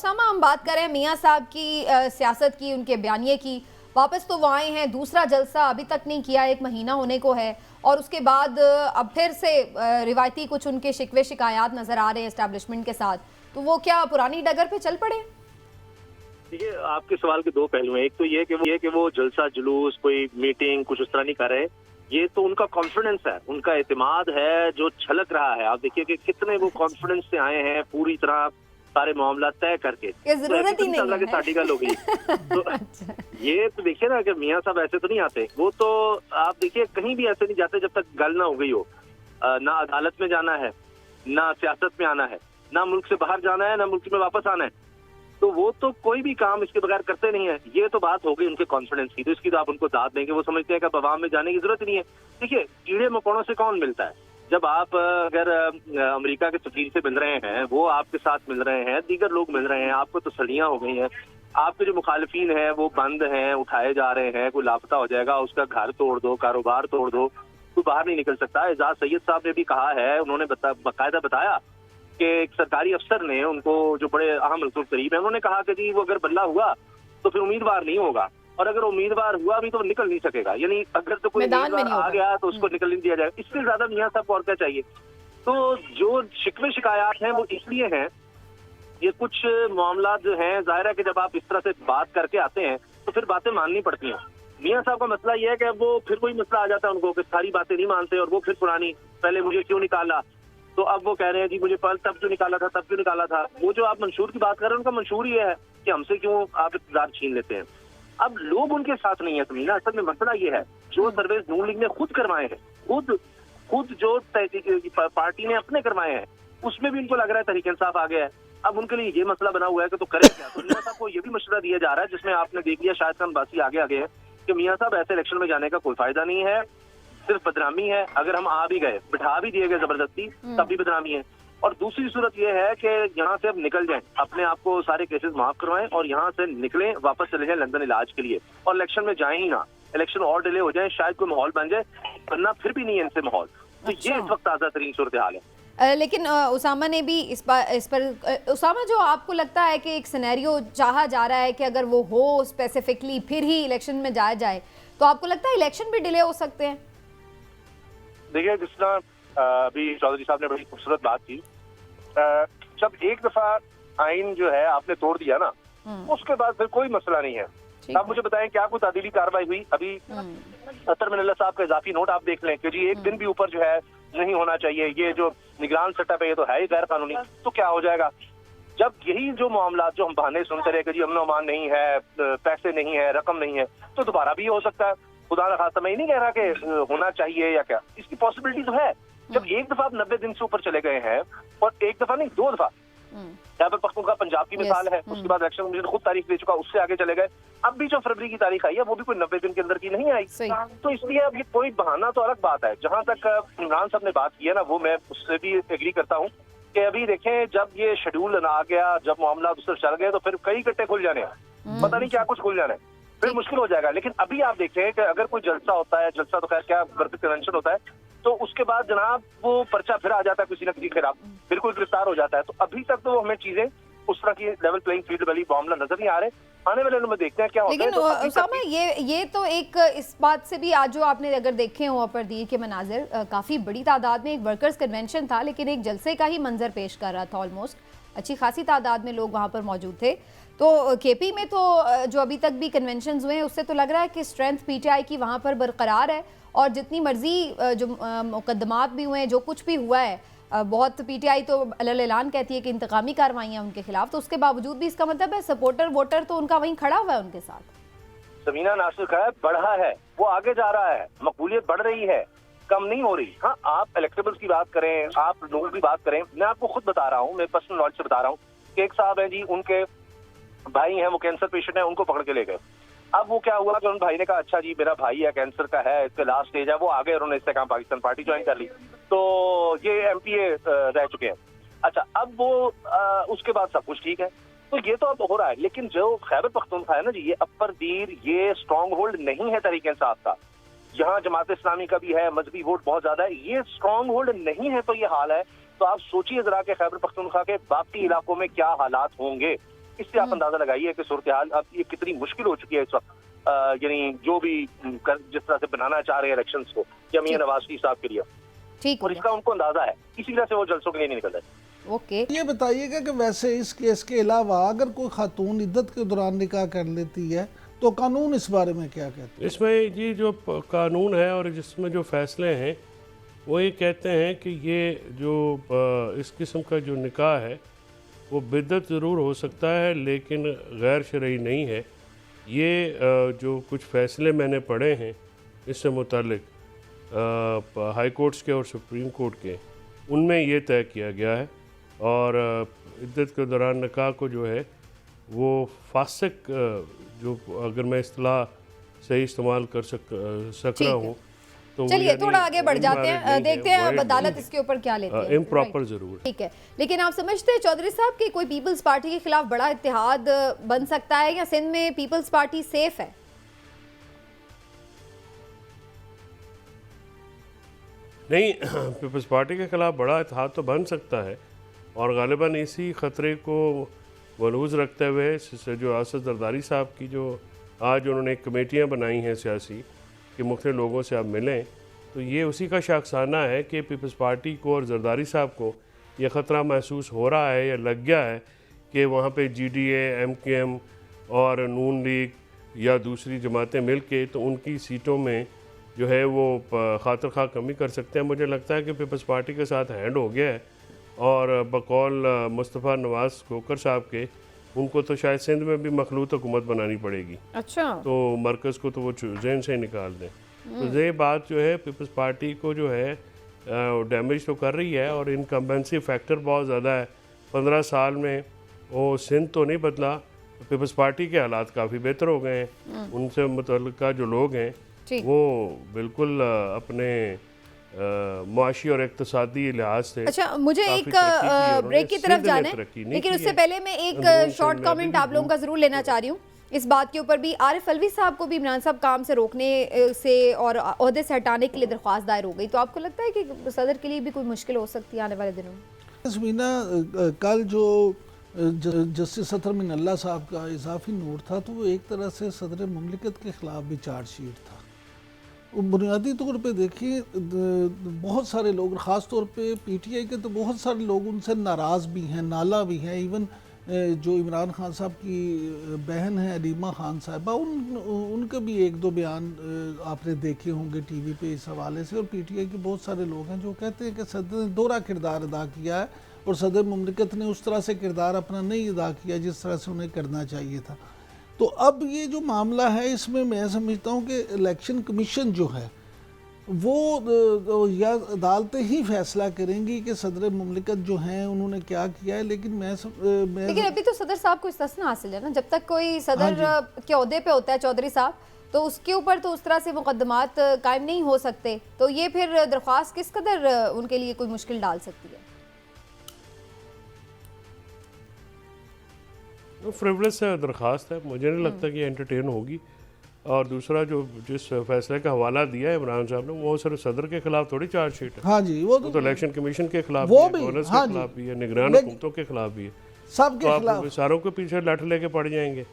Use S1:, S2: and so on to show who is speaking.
S1: उसामा, हम बात करें मियाँ साहब की सियासत की, उनके बयानिए की। वापस तो वो आए हैं, दूसरा जलसा अभी तक नहीं किया, 1 महीना होने को है, और उसके बाद अब फिर से रिवायती कुछ उनके शिकवे शिकायत नजर आ रहे हैं एस्टैब्लिशमेंट के साथ। तो वो क्या पुरानी डगर पे चल पड़े?
S2: देखिए, आपके सवाल के दो पहलू हैं। एक तो ये कि वो जलसा जुलूस कोई मीटिंग कुछ उस तरह नहीं कर रहे। ये तो उनका कॉन्फिडेंस है, उनका एतमाद है जो छलक रहा है। आप देखिए कि कितने वो कॉन्फिडेंस से आए हैं, पूरी तरह सारे मामला तय करके।
S1: जरूरत ही नहीं है।
S2: शादी का लोग ही तो
S1: अच्छा।
S2: ये तो देखिए ना कि मियाँ साहब ऐसे तो नहीं आते। वो तो आप देखिए कहीं भी ऐसे नहीं जाते जब तक गल ना हो गई हो। ना अदालत में जाना है, ना सियासत में आना है, ना मुल्क से बाहर जाना है, ना मुल्क में वापस आना है। तो वो तो कोई भी काम इसके बगैर करते नहीं है। ये तो बात हो गई उनके कॉन्फिडेंस की, तो इसकी तो आप उनको दाद देंगे। वो समझते हैं कि अब अवाम में जाने की जरूरत ही नहीं है। देखिए, कीड़े मकोड़ों से कौन मिलता है? जब आप अगर अमेरिका के सफीर से मिल रहे हैं, वो आपके साथ मिल रहे हैं, दीगर लोग मिल रहे हैं, आपको तसल्लियां हो गई हैं, आपके जो मुखालिफिन हैं वो बंद हैं, उठाए जा रहे हैं, कोई लापता हो जाएगा, उसका घर तोड़ दो, कारोबार तोड़ दो, तो बाहर नहीं निकल सकता। एजाज सैयद साहब ने भी कहा है, उन्होंने बाकायदा बताया कि एक सरकारी अफसर ने उनको, जो बड़े अहम रसूल करीब है, उन्होंने कहा कि जी वो अगर बल्ला हुआ तो फिर उम्मीदवार नहीं होगा, और अगर उम्मीदवार हुआ भी तो निकल नहीं सकेगा। यानी अगर तो कोई उम्मीदवार आ गया तो उसको निकल नहीं दिया जाएगा। इससे ज्यादा मियाँ साहब को और क्या चाहिए? तो जो शिकवे शिकायत हैं वो इसलिए हैं, ये कुछ मामला जो हैं, जाहिर है कि जब आप इस तरह से बात करके आते हैं तो फिर बातें माननी पड़ती हैं। मियाँ साहब का मसला ये है कि वो फिर कोई मसला आ जाता है उनको कि सारी बातें नहीं मानते, और वो फिर पुरानी, पहले मुझे क्यों निकाला, तो अब वो कह रहे हैं जी मुझे तब क्यों निकाला था, तब क्यों निकाला था। वो जो आप मंशूर की बात कर रहे हैं, उनका मंशूर ये है कि हमसे क्यों आप इक़्तिदार छीन लेते हैं। अब लोग उनके साथ नहीं है समीना। असल में मसला ये है, जो सर्वेस नून लीग ने खुद करवाए हैं, खुद जो पार्टी ने अपने करवाए हैं, उसमें भी इनको लग रहा है तहरीक इंसाफ आ गया है। अब उनके लिए ये मसला बना हुआ है कि तो करें क्या। तो मियाँ साहब को ये भी मशवरा दिया जा रहा है, जिसमें आपने देख लिया शायद खान बासी आगे है, कि मियाँ साहब ऐसे इलेक्शन में जाने का कोई फायदा नहीं है, सिर्फ बदनामी है। अगर हम आ भी गए, बिठा भी दिए गए जबरदस्ती, तब भी बदनामी है। और दूसरी सूरत यह है कि यहाँ से अब निकल जाएं, अपने आप को सारे केसेस माफ करवाएं और यहाँ से निकलें, वापस चले जाएं लंदन इलाज के लिए, और इलेक्शन में जाएं ही ना। इलेक्शन और डिले हो जाए, शायद कोई माहौल बन जाए, वरना फिर भी नहीं है इनसे माहौल। तो ये इस वक्त ताज़ा तरीन सूरत हाल है।
S1: लेकिन उसामा ने भी इस पर उसामा, जो आपको लगता है कि एक सिनेरियो चाहा जा रहा है कि अगर वो हो स्पेसिफिकली फिर ही इलेक्शन में जाया जाए, तो आपको लगता है इलेक्शन भी डिले हो सकते हैं?
S2: देखिए, जिस तरह अभी चौधरी साहब ने बड़ी खूबसूरत बात की, जब एक दफा आइन जो है आपने तोड़ दिया ना, उसके बाद फिर कोई मसला नहीं है। आप मुझे बताएं क्या कोई तादीली कार्रवाई हुई? अभी अतर मिनल्ला साहब का इजाफी नोट आप देख लें कि जी एक दिन भी ऊपर जो है नहीं होना चाहिए, ये जो निगरान सेटअप है ये तो है ही गैर कानूनी। तो क्या हो जाएगा जब यही जो मामला जो हम बहाने सुनते रहे कि जी अमन अमान नहीं है, पैसे नहीं है, रकम नहीं है, तो दोबारा भी हो सकता है। खुदा न खास्ता मैं ही नहीं कह रहा कि होना चाहिए या क्या, इसकी पॉसिबिलिटी तो है। जब एक दफा आप 90 दिन से ऊपर चले गए हैं, और एक दफा नहीं 2 दफा, खैबर पख्तूनख्वा पंजाब की मिसाल है, उसके बाद इलेक्शन कमीशन खुद तारीख दे चुका, उससे आगे चले गए। अब भी जो फरवरी की तारीख आई है वो भी कोई 90 दिन के अंदर की नहीं आई। तो इसलिए अब ये कोई बहाना तो अलग बात है। जहां तक इमरान साहब ने बात की है ना, वो मैं उससे भी एग्री करता हूँ कि अभी देखें, जब ये शेड्यूल आ गया, जब मामला दूसरे चल गए, तो फिर कई कट्टे खुल जाने हैं, पता नहीं क्या कुछ खुल जाना है, फिर मुश्किल हो जाएगा। लेकिन अभी आप देखें कि अगर कोई जलसा होता है, जलसा तो खैर क्या कन्वेंशन होता है, तो उसके बाद जनाब वो पर्चा फिर आ जाता है किसी न किसी खिलाफ, फिर कोई गिरफ्तार हो जाता है। तो अभी तक तो हमें चीजें उस तरह की लेवल प्लेइंग फील्ड वाली मामला नजर नहीं आ रहे। आने वाले में देखते हैं क्या होता है।
S1: लेकिन उसामा, ये तो एक इस बात से भी आज जो आपने अगर देखे हो परदीर के मनाजिर, काफ़ी बड़ी तादाद में एक वर्कर्स कन्वेंशन था, लेकिन एक जलसे का ही मंजर पेश कर रहा था। ऑलमोस्ट अच्छी खासी तादाद में लोग वहाँ पर मौजूद थे। तो केपी में तो जो अभी तक भी कन्वेंशन हुए हैं, उससे तो लग रहा है कि स्ट्रेंथ पीटीआई की वहाँ पर बरकरार है, और जितनी मर्जी जो मुकदमात भी हुए हैं, जो कुछ भी हुआ है, बहुत पीटीआई तो अलग-ऐलान कहती है कि इंतकामी कार्रवाइयाँ उनके खिलाफ, तो उसके बावजूद भी इसका मतलब है सपोर्टर वोटर तो उनका वहीं खड़ा हुआ है उनके साथ।
S2: समीना, नासिर का बढ़ा है, वो आगे जा रहा है, मकबूलियत बढ़ रही है, कम नहीं हो रही। हाँ, आप इलेक्टेबल्स की बात करें, आप लोगों की बात करें, मैं आपको खुद बता रहा हूँ, मैं पर्सनल नॉलेज से बता रहा हूँ कि एक साहब है जी, उनके भाई हैं, वो कैंसर पेशेंट है, उनको पकड़ के ले गए। अब वो क्या हुआ कि उन भाई ने कहा अच्छा जी मेरा भाई है, कैंसर का है, इसका लास्ट स्टेज है, वो आ गए, उन्होंने इससे कहा पाकिस्तान पार्टी ज्वाइन कर ली, तो ये एमपीए रह चुके हैं। अच्छा, अब वो उसके बाद सब कुछ ठीक है, तो ये तो अब हो रहा है। लेकिन जो खैबर पख्तूनख्वा है ना जी, ये अपर दीर, ये स्ट्रॉन्ग होल्ड नहीं है तहरीक इंसाफ का। यहाँ जमात इस्लामी का भी है, मजहबी वोट बहुत ज्यादा है, ये स्ट्रॉन्ग होल्ड नहीं है। तो ये हाल है, तो आप सोचिए जरा कि खैबर पख्तूनख्वा के बाकी इलाकों में क्या हालात होंगे। इससे आप अंदाजा लगाइए कि सूरत हाल अब ये कितनी मुश्किल हो चुकी है इस वक्त। यानी जो भी जिस तरह से बनाना चाह रहे हैं इलेक्शंस को या मियां नवाज शरीफ साहब के लिए,
S1: ठीक
S2: और इसका उनको अंदाजा है, इसी वजह से वो जलसों के लिए नहीं निकल रहे।
S1: ओके,
S3: ये बताइएगा कि वैसे इस केस के अलावा अगर कोई खातून इद्दत के दौरान निकाह कर लेती है तो कानून इस बारे में क्या कहते हैं?
S4: इसमें जी जो कानून है और जिसमें जो फैसले हैं वो ये कहते हैं कि ये जो इस किस्म का जो निकाह है वो बिद्दत ज़रूर हो सकता है लेकिन गैर शरई नहीं है। ये जो कुछ फैसले मैंने पढ़े हैं इससे मुतालिक हाई कोर्ट्स के और सुप्रीम कोर्ट के, उनमें ये तय किया गया है और इद्दत के दौरान निकाह को जो है वो फासिक, जो अगर मैं इस्तिलाह सही इस्तेमाल कर सक रहा हूँ तो
S1: चलिए थोड़ा आगे बढ़ जाते हैं, देखते हैं अब अदालत इसके ऊपर क्या लेती है।
S4: इम्प्रॉपर जरूर,
S1: ठीक है, लेकिन आप समझते हैं चौधरी साहब कि कोई पीपल्स पार्टी के खिलाफ बड़ा इत्तेहाद बन सकता है या सिंध में पीपल्स पार्टी सेफ है?
S4: नहीं, पीपल्स पार्टी के खिलाफ बड़ा इत्तेहाद तो बन सकता है और गालिबा इसी ख़तरे को मलूज़ रखते हुए जो असद जरदारी साहब की जो आज उन्होंने कमेटियाँ बनाई हैं सियासी कि मुख्तलिफ लोगों से आप मिलें, तो ये उसी का शाखसाना है कि पीपल्स पार्टी को और जरदारी साहब को ये ख़तरा महसूस हो रहा है या लग गया है कि वहाँ पे GDA, MKM और नून लीग या दूसरी जमातें मिल के तो उनकी सीटों में जो है वो खातिर खा कमी कर सकते हैं। मुझे लगता है कि पीपल्स पार्टी के साथ हैंड हो गया है और बकौल मुस्तफ़ा नवाज़ खोकर साहब के, उनको तो शायद सिंध में भी मखलूत हुकूमत बनानी पड़ेगी।
S1: अच्छा,
S4: तो मरकज़ को तो वो जहन से ही निकाल दें। तो ये बात जो है पीपल्स पार्टी को जो है डैमेज तो कर रही है और इनकम्बेंसी फैक्टर बहुत ज़्यादा है। 15 साल में वो सिंध तो नहीं बदला, पीपल्स पार्टी के हालात काफ़ी बेहतर हो गए हैं। उनसे मुतल्लिका जो लोग हैं वो बिल्कुल अपने मुआशी और इक़्तिसादी लिहाज से।
S1: अच्छा, मुझे एक ब्रेक की तरफ जाना है, लेकिन उससे पहले मैं एक शॉर्ट कमेंट आप लोगों का ज़रूर लेना चाह रही हूँ इस बात के ऊपर भी। आरिफ अलवी साहब को भी इमरान साहब काम से रोकने से और ओहदे से हटाने के लिए दरख्वास्त दायर हो गई, तो आपको लगता है कि सदर के लिए भी कोई मुश्किल हो सकती है आने वाले दिनों में?
S3: तस्मीना, कल जो जस्टिस अतर मिनल्ला साहब का इजाफी नोट था तो वो एक तरह से सदर मुमलिकत के ख़िलाफ़ भी चार्जशीट था। बुनियादी तौर पे देखिए बहुत सारे लोग, ख़ास तौर पे PTI के तो बहुत सारे लोग उनसे नाराज़ भी हैं, नाला भी हैं। इवन जो इमरान खान साहब की बहन है अलीमा खान साहिबा, उनके भी एक दो बयान आपने देखे होंगे TV पे इस हवाले से। और PTI के बहुत सारे लोग हैं जो कहते हैं कि सदर ने दोहरा किरदार अदा किया है और सदर मुमलिकत ने उस तरह से किरदार अपना नहीं अदा किया जिस तरह से उन्हें करना चाहिए था। तो अब ये जो मामला है इसमें मैं समझता हूँ कि इलेक्शन कमीशन जो है वो या अदालतें ही फैसला करेंगी कि सदर मुमलिकत जो हैं उन्होंने क्या किया है। लेकिन लेकिन
S1: अभी तो सदर साहब को इस्तिस्ना हासिल है ना, जब तक कोई सदर के ओहदे पे होता है चौधरी साहब, तो उसके ऊपर तो उस तरह से मुकदमात कायम नहीं हो सकते। तो ये फिर दरख्वास्त किस कदर उनके लिए कोई मुश्किल डाल सकती है?
S4: फ्रिवलेस दरख्वास्त है, मुझे नहीं लगता कि एंटरटेन होगी। और दूसरा जो जिस फैसले का हवाला दिया है इमरान साहब ने, वो सिर्फ सदर के खिलाफ थोड़ी चार्जशीट है।
S3: हाँ जी, वो तो
S4: इलेक्शन कमीशन के खिलाफ
S3: वो
S4: भी है, गवर्नर
S3: हाँ
S4: के खिलाफ भी है, निगरान हुकूमतों के खिलाफ भी है।
S3: सबके
S4: तो
S3: खिलाफ
S4: आप सारों के पीछे लठ लेके पड़ जाएंगे।